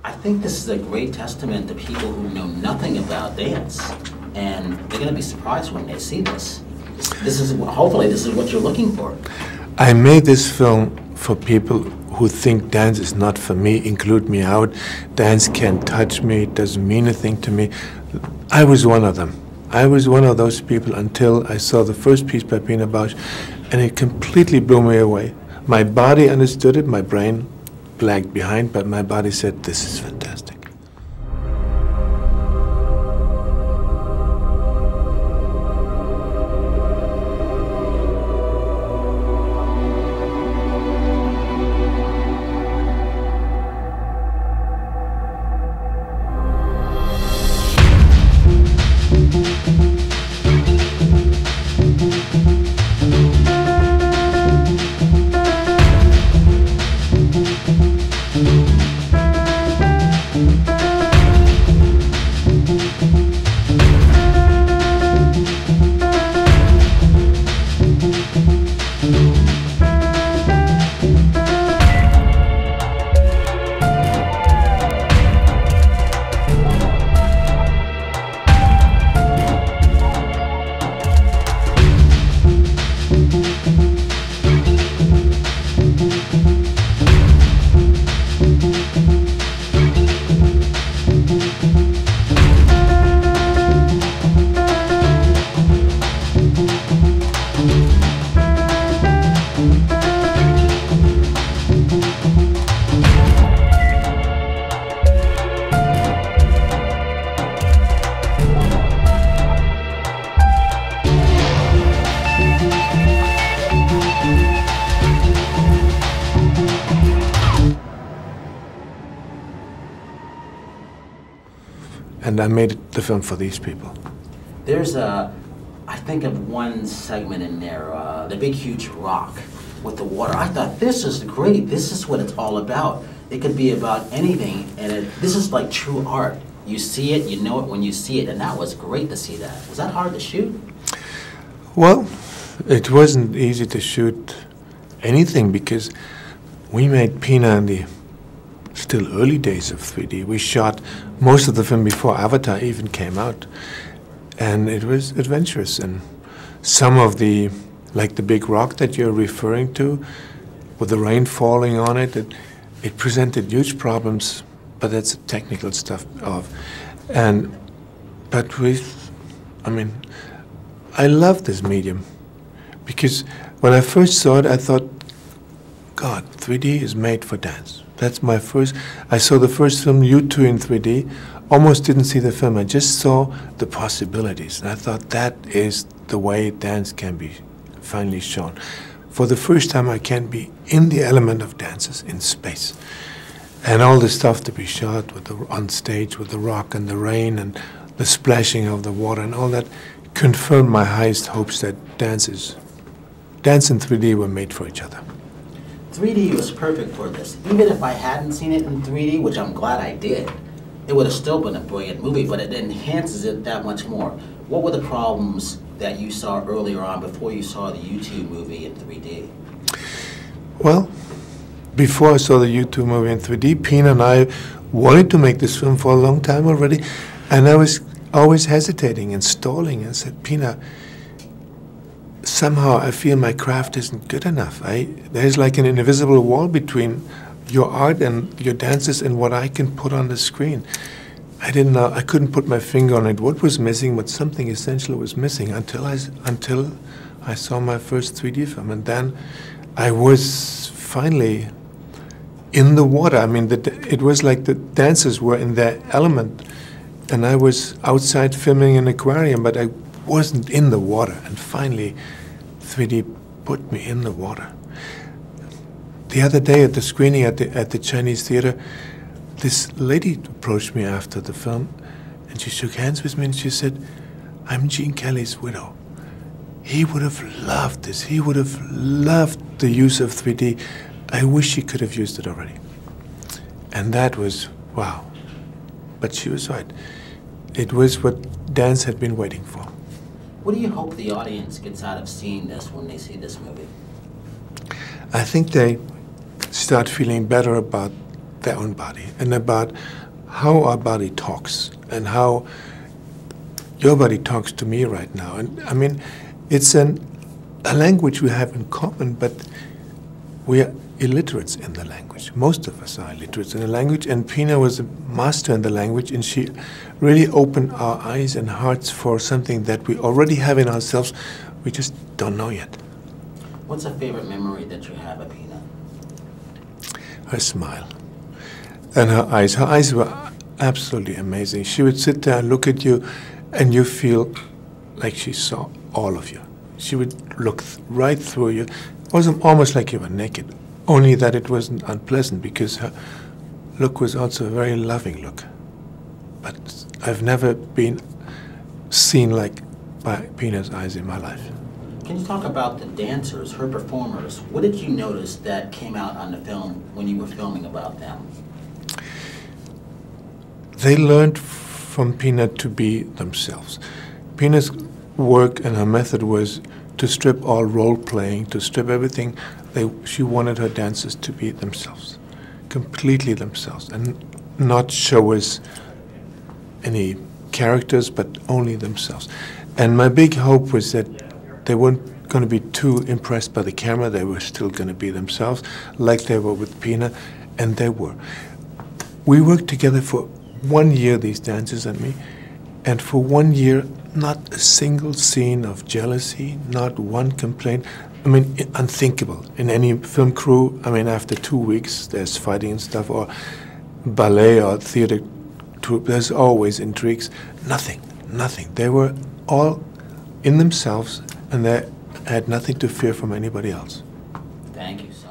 I think this is a great testament to people who know nothing about dance, and they're going to be surprised when they see this. Hopefully this is what you're looking for. I made this film for people who think dance is not for me, include me out. Dance can't touch me, it doesn't mean anything to me. I was one of them. I was one of those people until I saw the first piece by Pina, and it completely blew me away. My body understood it, my brain lagged behind, but my body said, this is fantastic. And I made the film for these people. There's I think of one segment in there, the big huge rock with the water. I thought, this is great, this is what it's all about. It could be about anything, and this is like true art. You see it, you know it when you see it, and that was great to see that. Was that hard to shoot? Well, it wasn't easy to shoot anything because we made Pina in the still early days of 3D. We shot most of the film before Avatar even came out. And it was adventurous. And some of the, like the big rock that you're referring to, with the rain falling on it, it presented huge problems, but that's technical stuff but I love this medium because when I first saw it, I thought, God, 3D is made for dance. That's my first, I saw the first film, U2 in 3D, almost didn't see the film, I just saw the possibilities. And I thought that is the way dance can be finally shown. For the first time I can be in the element of dances in space. And all the stuff to be shot with on stage with the rock and the rain and the splashing of the water and all that confirmed my highest hopes that dance and 3D were made for each other. 3D was perfect for this. Even if I hadn't seen it in 3D, which I'm glad I did, it would have still been a brilliant movie, but it enhances it that much more. What were the problems that you saw earlier on before you saw the U2 movie in 3D? Well, before I saw the U2 movie in 3D, Pina and I wanted to make this film for a long time already, and I was always hesitating and stalling and said, Pina, somehow I feel my craft isn't good enough. There's like an invisible wall between your art and your dances and what I can put on the screen. I didn't know, I couldn't put my finger on it. What was missing, but something essential was missing until I saw my first 3D film. And then I was finally in the water. I mean, it was like the dancers were in their element. And I was outside filming an aquarium, but I wasn't in the water. And finally, 3D put me in the water. The other day at the screening at the Chinese theater, this lady approached me after the film, and she shook hands with me, and she said, I'm Gene Kelly's widow. He would have loved this. He would have loved the use of 3D. I wish he could have used it already. And that was, wow. But she was right. It was what dance had been waiting for. What do you hope the audience gets out of seeing this when they see this movie? I think they start feeling better about their own body and about how our body talks and how your body talks to me right now. And I mean, it's a language we have in common, but we are illiterates in the language. Most of us are illiterates in the language, and Pina was a master in the language, and she really opened our eyes and hearts for something that we already have in ourselves, we just don't know yet. What's a favorite memory that you have of Pina? Her smile and her eyes. Her eyes were absolutely amazing. She would sit there and look at you, and you feel like she saw all of you. She would look right through you. It was almost like you were naked, only that it wasn't unpleasant because her look was also a very loving look. But I've never been seen like by Pina's eyes in my life. Can you talk about the dancers, her performers? What did you notice that came out on the film when you were filming about them? They learned from Pina to be themselves. Pina's work and her method was to strip all role-playing, to strip everything. She wanted her dancers to be themselves, completely themselves, and not show us any characters, but only themselves. And my big hope was that they weren't going to be too impressed by the camera. They were still going to be themselves, like they were with Pina, and they were. We worked together for 1 year, these dancers and me, and for 1 year, not a single scene of jealousy, not one complaint. I mean, unthinkable. In any film crew, I mean, after 2 weeks, there's fighting and stuff, or ballet or theater troupe, there's always intrigues. Nothing, nothing. They were all in themselves, and they had nothing to fear from anybody else. Thank you so